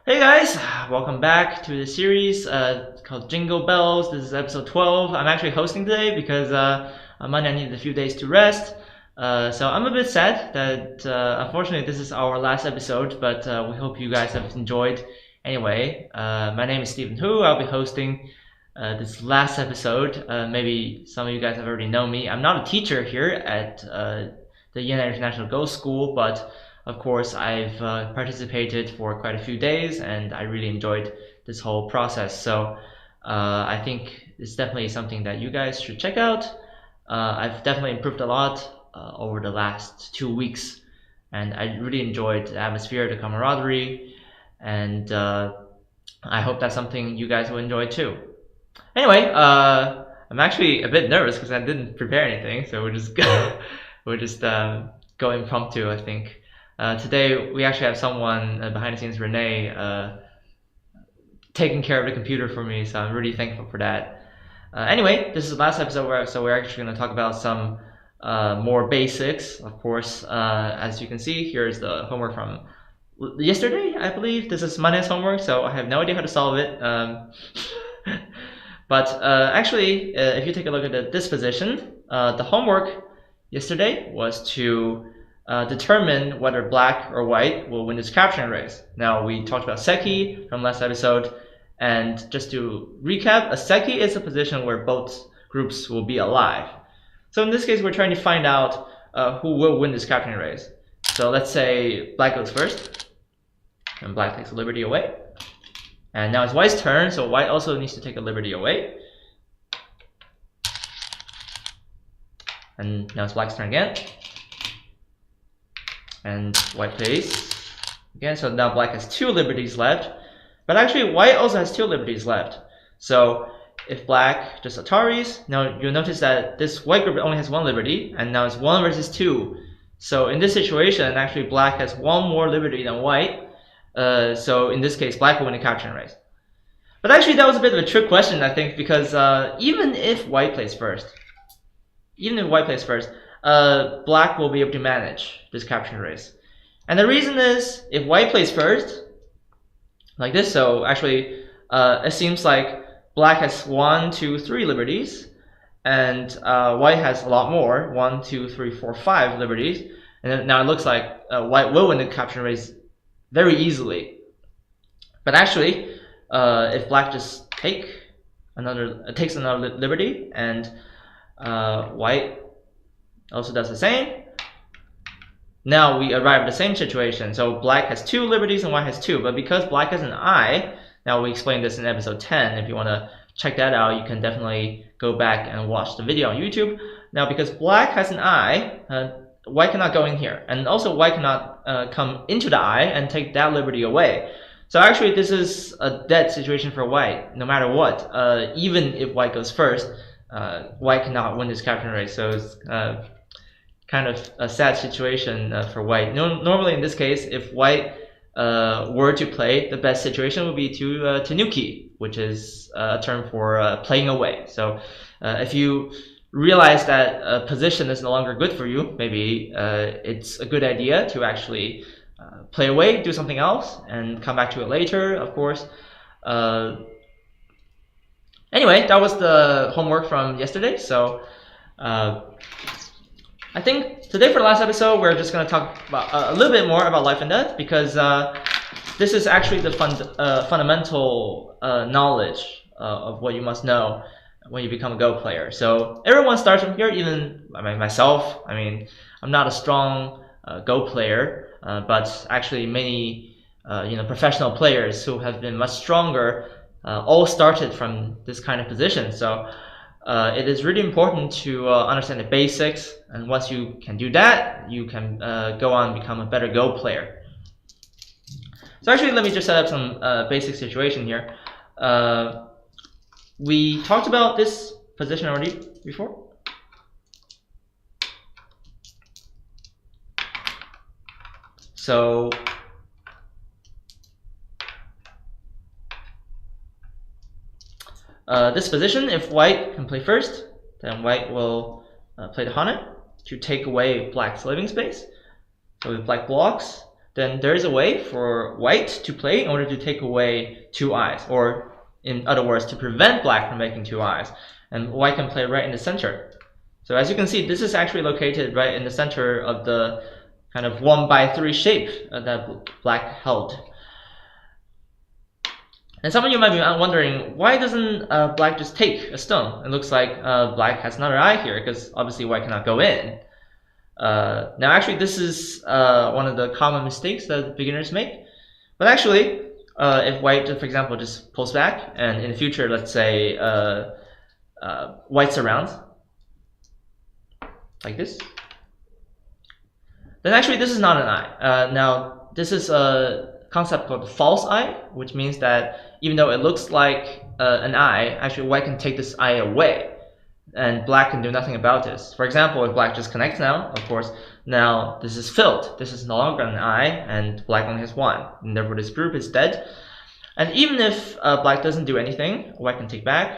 Hey guys, welcome back to the series called Jingo Bells. This is episode 12. I'm actually hosting today because on Monday I needed a few days to rest. So I'm a bit sad that unfortunately this is our last episode, but we hope you guys have enjoyed. Anyway, my name is Stephen Hu. I'll be hosting this last episode. Maybe some of you guys have already known me. I'm not a teacher here at the Jena International Go School, but of course, I've participated for quite a few days and I really enjoyed this whole process. So I think it's definitely something that you guys should check out. I've definitely improved a lot over the last 2 weeks and I really enjoyed the atmosphere, the camaraderie, and I hope that's something you guys will enjoy too. Anyway, I'm actually a bit nervous because I didn't prepare anything, so we're just go impromptu, I think. Today we actually have someone behind the scenes, Renee, taking care of the computer for me, so I'm really thankful for that. Anyway, this is the last episode, so we're actually going to talk about some more basics. Of course, as you can see, here's the homework from yesterday, I believe. This is Monday's homework, so I have no idea how to solve it. But actually, if you take a look at the disposition, the homework yesterday was to determine whether black or white will win this capturing race. Now, we talked about Seki from last episode, and just to recap, a Seki is a position where both groups will be alive. So in this case, we're trying to find out who will win this capturing race. So let's say black goes first, and black takes a liberty away. And now it's white's turn, so white also needs to take a liberty away. And now it's black's turn again. And white plays again, so now black has 2 liberties left, but actually white also has 2 liberties left. So if black just Ataris, now you'll notice that this white group only has 1 liberty, and now it's 1 versus 2. So in this situation, actually black has 1 more liberty than white. So in this case, black will win the capturing race. But actually that was a bit of a trick question, I think, because even if white plays first, black will be able to manage this capturing race. And the reason is, if white plays first, like this, so actually it seems like black has 1, 2, 3 liberties, and white has a lot more, 1, 2, 3, 4, 5 liberties. And then now it looks like white will win the capturing race very easily. But actually, if black just takes another liberty, and white also does the same, now we arrive at the same situation. So black has 2 liberties and white has 2, but because black has an eye, now we explained this in episode 10. If you want to check that out, you can definitely go back and watch the video on YouTube. Now because black has an eye, white cannot go in here, and also white cannot come into the eye and take that liberty away. So actually this is a dead situation for white, no matter what. Even if white goes first, white cannot win this capturing race. So it's kind of a sad situation for white. Normally in this case, if white were to play, the best situation would be to nuki, which is a term for playing away. So if you realize that a position is no longer good for you, maybe it's a good idea to actually play away, do something else, and come back to it later, of course. Anyway, that was the homework from yesterday. So I think today for the last episode, we're just going to talk about a little bit more about life and death, because this is actually the fundamental knowledge of what you must know when you become a Go player. So everyone starts from here, even myself. I mean, I'm not a strong Go player, but actually many professional players who have been much stronger all started from this kind of position. So it is really important to understand the basics, and once you can do that, you can go on and become a better Go player. So actually, let me just set up some basic situation here. We talked about this position already before. So this position, if white can play first, then white will play the Hane to take away black's living space. So if black blocks, then there is a way for white to play in order to take away 2 eyes, or in other words, to prevent black from making 2 eyes. And white can play right in the center. So as you can see, this is actually located right in the center of the kind of 1/3 shape that black held. And some of you might be wondering, why doesn't black just take a stone? It looks like black has another eye here, because obviously white cannot go in. Now actually this is one of the common mistakes that beginners make. But actually, if white, for example, just pulls back, and in the future, let's say white surrounds, like this, then actually this is not an eye. Now this is a concept called false eye, which means that even though it looks like an eye, actually white can take this eye away, and black can do nothing about this. For example, if black just connects now, of course, now this is filled. This is no longer an eye, and black only has 1, and therefore this group is dead. And even if black doesn't do anything, white can take back,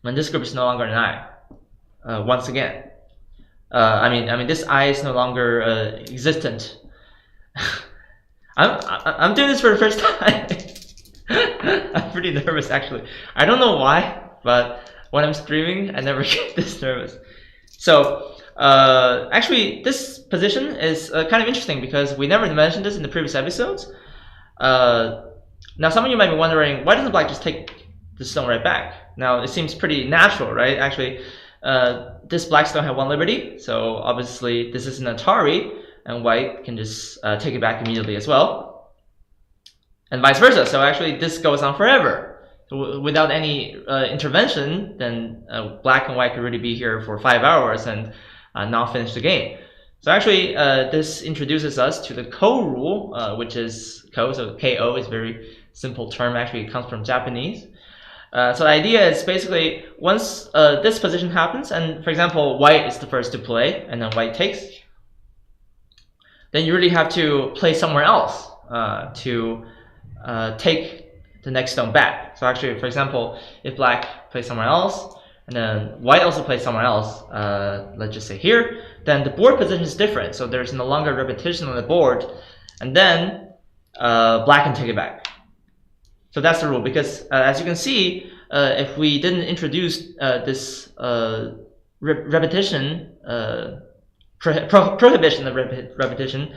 and this group is no longer an eye. Once again, I mean, this eye is no longer existent. I'm doing this for the first time. I'm pretty nervous actually. I don't know why, but when I'm streaming, I never get this nervous. So actually, this position is kind of interesting because we never mentioned this in the previous episodes. Now, some of you might be wondering, why doesn't black just take the stone right back? Now, it seems pretty natural, right? Actually, this black stone had 1 liberty, so obviously this is an Atari, and white can just take it back immediately as well, and vice versa. So actually this goes on forever. So without any intervention, then black and white could really be here for 5 hours and not finish the game. So actually this introduces us to the ko rule, which is ko, so ko is a very simple term, actually it comes from Japanese. So the idea is basically once this position happens, and for example white is the first to play and then white takes, then you really have to play somewhere else to take the next stone back. So actually, for example, if black plays somewhere else, and then white also plays somewhere else, let's just say here, then the board position is different. So there's no longer repetition on the board, and then black can take it back. So that's the rule, because as you can see, if we didn't introduce this repetition, prohibition of repetition,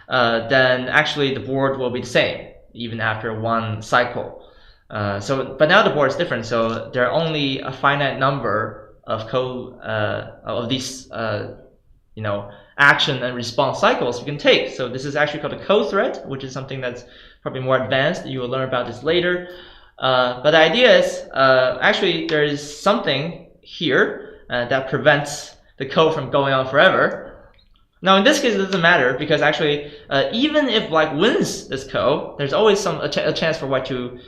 then actually the board will be the same even after 1 cycle. But now the board is different, so there are only a finite number of these action and response cycles you can take. So this is actually called a co-thread, which is something that's probably more advanced. You will learn about this later. But the idea is actually there is something here that prevents the code from going on forever. Now in this case it doesn't matter, because actually even if black wins this code, there's always a chance for white to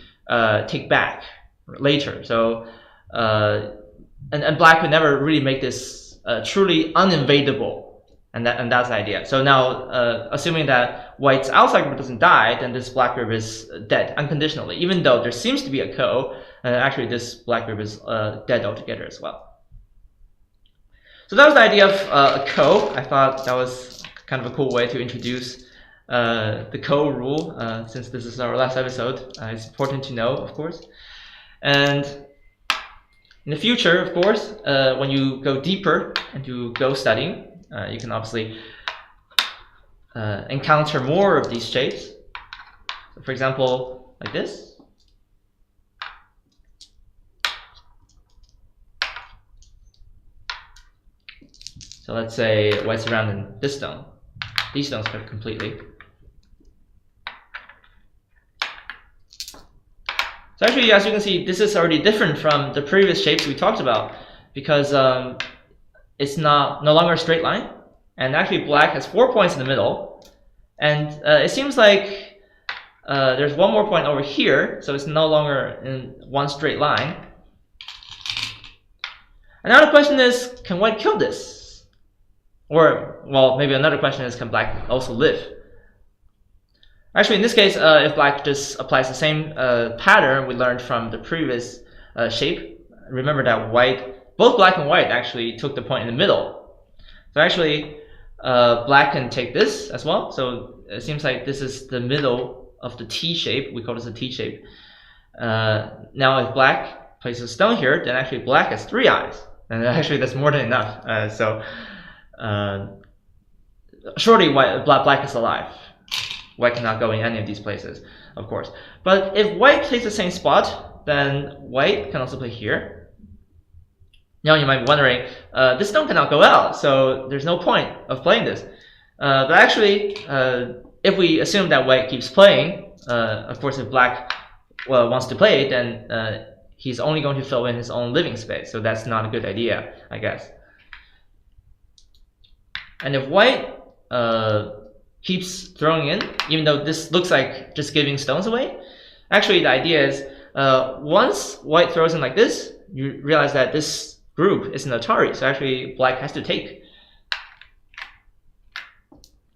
take back later. So and black could never really make this truly uninvadable, and that's the idea. So now assuming that white's outside group doesn't die, then this black group is dead unconditionally, even though there seems to be a code, and actually this black group is dead altogether as well. So that was the idea of a ko. I thought that was kind of a cool way to introduce the ko rule, since this is our last episode. It's important to know, of course. And in the future, of course, when you go deeper into Go studying, you can obviously encounter more of these shapes. So for example, like this. So let's say white's surrounding this stone. These stones are completely. So actually, as you can see, this is already different from the previous shapes we talked about, because it's no longer a straight line, and actually black has 4 points in the middle, and it seems like there's 1 more point over here, so it's no longer in 1 straight line. And now the question is, can white kill this? Or, well, maybe another question is, can black also live? Actually, in this case, if black just applies the same pattern we learned from the previous shape, remember that both black and white actually took the point in the middle. So actually, black can take this as well. So it seems like this is the middle of the T shape. We call this a T shape. Now if black places a stone here, then actually black has 3 eyes, and actually that's more than enough. Surely black is alive. White cannot go in any of these places, of course. But if white plays the same spot, then white can also play here. Now you might be wondering, this stone cannot go out, so there's no point of playing this. But actually, if we assume that white keeps playing, of course if black wants to play, then he's only going to fill in his own living space, so that's not a good idea, I guess. And if white keeps throwing in, even though this looks like just giving stones away, actually the idea is once white throws in like this, you realize that this group is an Atari, so actually black has to take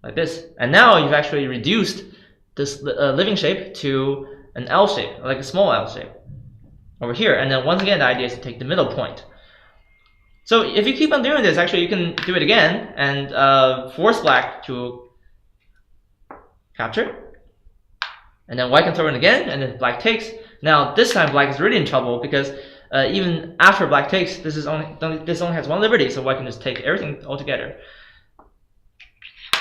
like this, and now you've actually reduced this living shape to an L shape, like a small L shape over here. And then once again the idea is to take the middle point. So if you keep on doing this, actually you can do it again and force black to capture, and then white can throw in again, and then black takes. Now this time black is really in trouble, because even after black takes, this only has 1 liberty, so white can just take everything altogether.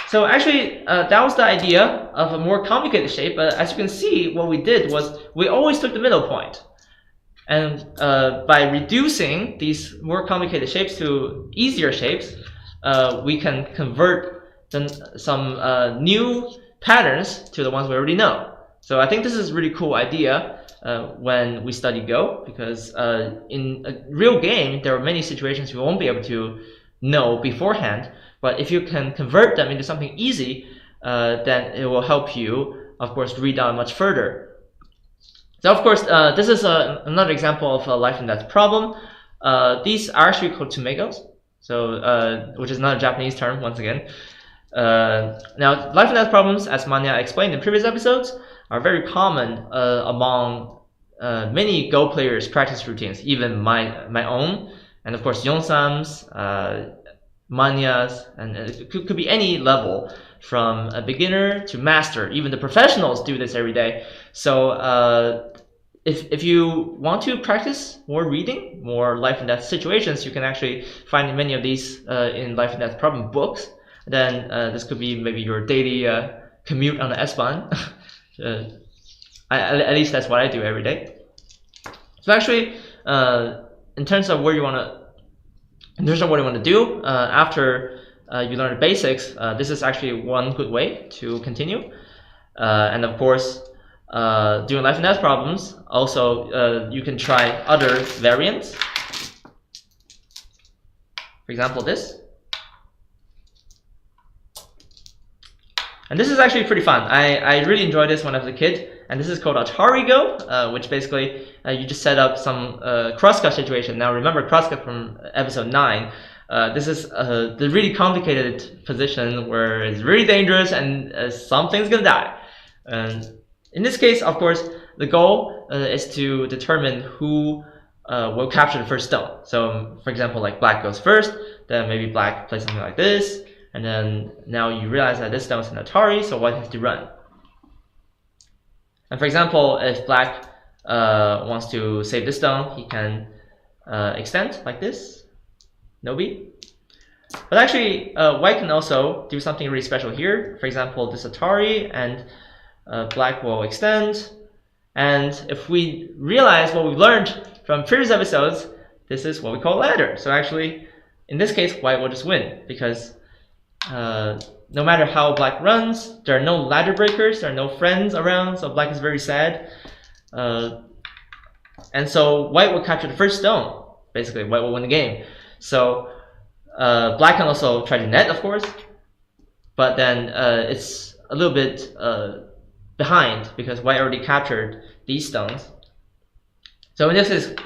So actually that was the idea of a more complicated shape, but as you can see, what we did was we always took the middle point. And by reducing these more complicated shapes to easier shapes, we can convert some new patterns to the ones we already know. So I think this is a really cool idea when we study Go, because in a real game there are many situations you won't be able to know beforehand, but if you can convert them into something easy, then it will help you, of course, read down much further. So of course, this is another example of a life and death problem. These are actually called Tsumegos, so which is not a Japanese term once again. Now, life and death problems, as Manja explained in previous episodes, are very common among many Go players' practice routines, even my own, and of course Youngsam's, Manja's, and it could be any level, from a beginner to master. Even the professionals do this every day. So if you want to practice more reading, more life and death situations, you can actually find many of these in life and death problem books. Then this could be maybe your daily commute on the S-Bahn. At least that's what I do every day. So actually, in terms of what you want to do after you learn the basics, this is actually one good way to continue. And of course, doing life and death problems, also you can try other variants. For example, this. And this is actually pretty fun. I really enjoyed this when I was a kid. And this is called Atari Go, which basically you just set up some crosscut situation. Now remember crosscut from episode 9. This is the really complicated position where it's really dangerous and something's gonna die. And in this case, of course, the goal is to determine who will capture the first stone. So for example, like black goes first, then maybe black plays something like this, and then now you realize that this stone is an Atari, so white has to run. And for example, if black wants to save this stone, he can extend like this, no B. But actually, white can also do something really special here. For example, this Atari, and black will extend. And if we realize what we learned from previous episodes, this is what we call ladder. So actually, in this case, white will just win, because no matter how black runs, there are no ladder breakers, there are no friends around, so black is very sad. And so white will capture the first stone. Basically, white will win the game. So black can also try to net, of course, but then it's a little bit behind, because white already captured these stones. So in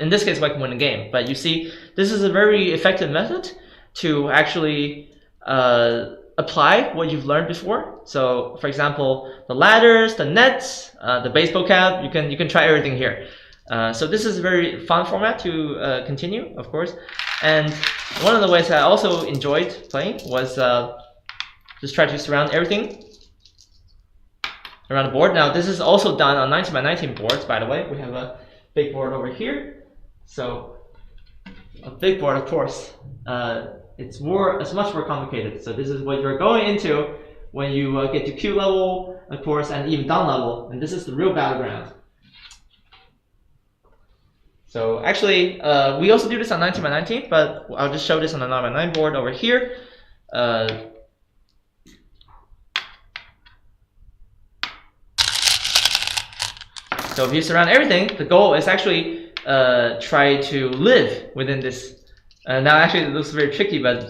this case, white can win the game. But you see, this is a very effective method to actually apply what you've learned before. So for example, the ladders, the nets, the baseball cap, you can try everything here. So this is a very fun format to continue, of course. And one of the ways I also enjoyed playing was Just try to surround everything around the board. Now this is also done on 19 by 19 boards, by the way. We have a big board over here. So a big board, of course, it's much more complicated. So this is what you're going into when you get to Q level, of course, and even down level. And this is the real battleground. So actually, we also do this on 19 by 19, but I'll just show this on the 9 by 9 board over here. So if you surround everything, the goal is actually try to live within this. Now actually it looks very tricky, but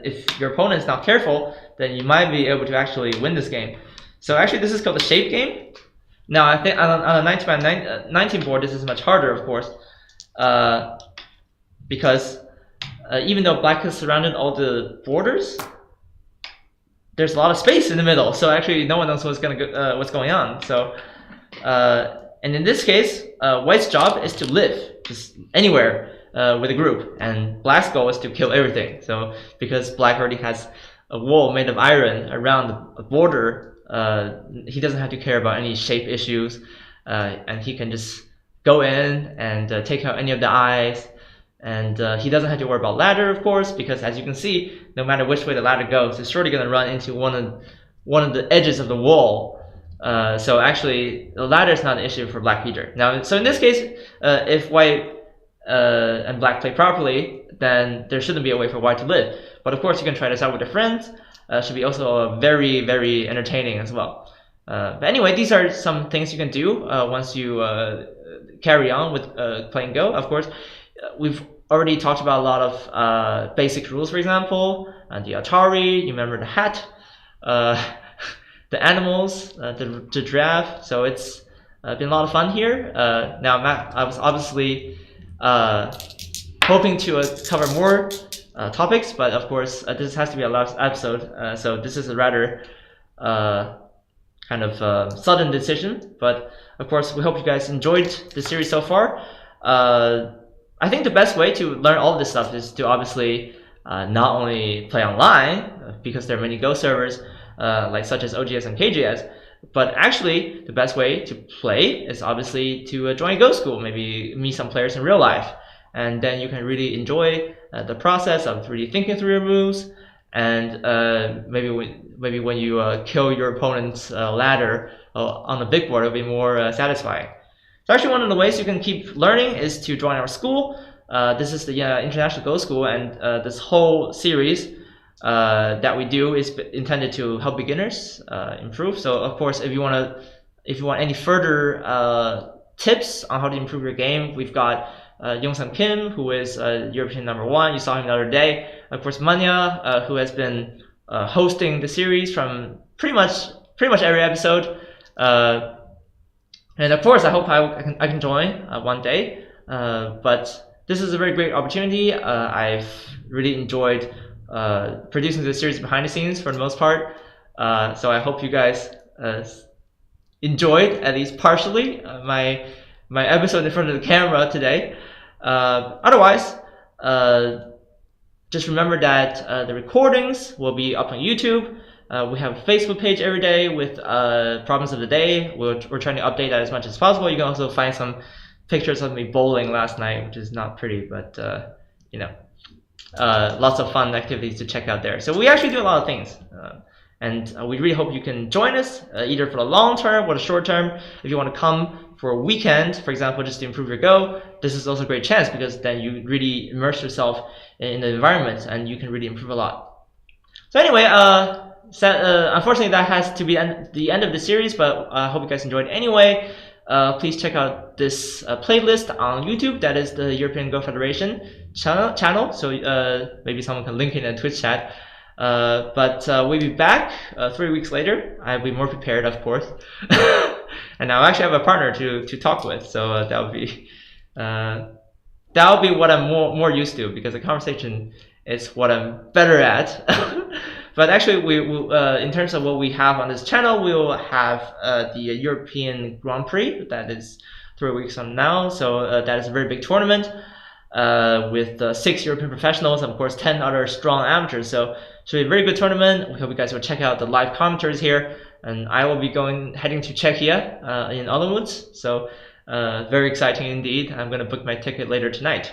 if your opponent is not careful, then you might be able to actually win this game. So actually this is called the shape game. Now I think on a 19 by 19 board, this is much harder, of course, because even though black has surrounded all the borders, there's a lot of space in the middle. So actually no one knows what's going on. So and in this case, white's job is to live just anywhere with a group, and black's goal is to kill everything. So because black already has a wall made of iron around the border, he doesn't have to care about any shape issues, and he can just go in and take out any of the eyes, and he doesn't have to worry about ladder, of course, because as you can see, no matter which way the ladder goes, it's surely going to run into one of the edges of the wall. So actually, the ladder is not an issue for black either. Now, so in this case, if white and black play properly, then there shouldn't be a way for white to live. But of course, you can try this out with your friends. Should be also very, very entertaining as well. But anyway, these are some things you can do once you carry on with playing Go. Of course, we've already talked about a lot of basic rules, for example, the Atari, you remember the hat, the animals, the giraffe. So it's been a lot of fun here. Now, I was obviously hoping to cover more topics, but of course, this has to be a last episode. So this is a rather kind of sudden decision. But of course, we hope you guys enjoyed the series so far. I think the best way to learn all this stuff is to obviously not only play online, because there are many Go servers, like such as OGS and KGS, but actually the best way to play is obviously to join a Go school, maybe meet some players in real life, and then you can really enjoy the process of really thinking through your moves, and maybe when you kill your opponent's ladder on the big board, it'll be more satisfying. So actually one of the ways you can keep learning is to join our school. This is the International Go School, and this whole series that we do is intended to help beginners improve. So of course, if you want any further tips on how to improve your game, we've got Youngsam Kim, who is European #1. You saw him the other day. Of course, Manja, who has been hosting the series from pretty much every episode. And of course, I hope I can join one day. But this is a very great opportunity. I've really enjoyed producing the series behind the scenes for the most part. So I hope you guys enjoyed, at least partially, my episode in front of the camera today. Otherwise, just remember that the recordings will be up on YouTube. We have a Facebook page every day with problems of the day. We're trying to update that as much as possible. You can also find some pictures of me bowling last night, which is not pretty, but you know, lots of fun activities to check out there. So we actually do a lot of things, and we really hope you can join us either for the long term or the short term. If you want to come for a weekend, for example, just to improve your Go, this is also a great chance, because then you really immerse yourself in the environment and you can really improve a lot. So anyway, unfortunately that has to be the end of the series, but I hope you guys enjoyed anyway. Please check out this playlist on YouTube. That is the European Go Federation channel. So maybe someone can link it in a Twitch chat. But we'll be back 3 weeks later. I'll be more prepared, of course. And I'll actually have a partner to talk with. So that'll be what I'm more used to, because the conversation is what I'm better at. But actually, we will, in terms of what we have on this channel, we will have the European Grand Prix. That is 3 weeks from now. So that is a very big tournament with 6 European professionals, and of course 10 other strong amateurs. So Should be a very good tournament. We hope you guys will check out the live commentaries here. And I will be heading to Czechia in Olomouc. So very exciting indeed. I'm gonna book my ticket later tonight.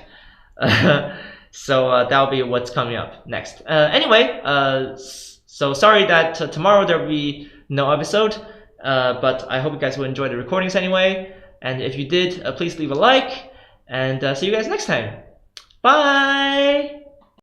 So that'll be what's coming up next. Anyway, so sorry that tomorrow there will be no episode, but I hope you guys will enjoy the recordings anyway. And if you did, please leave a like, and see you guys next time. Bye!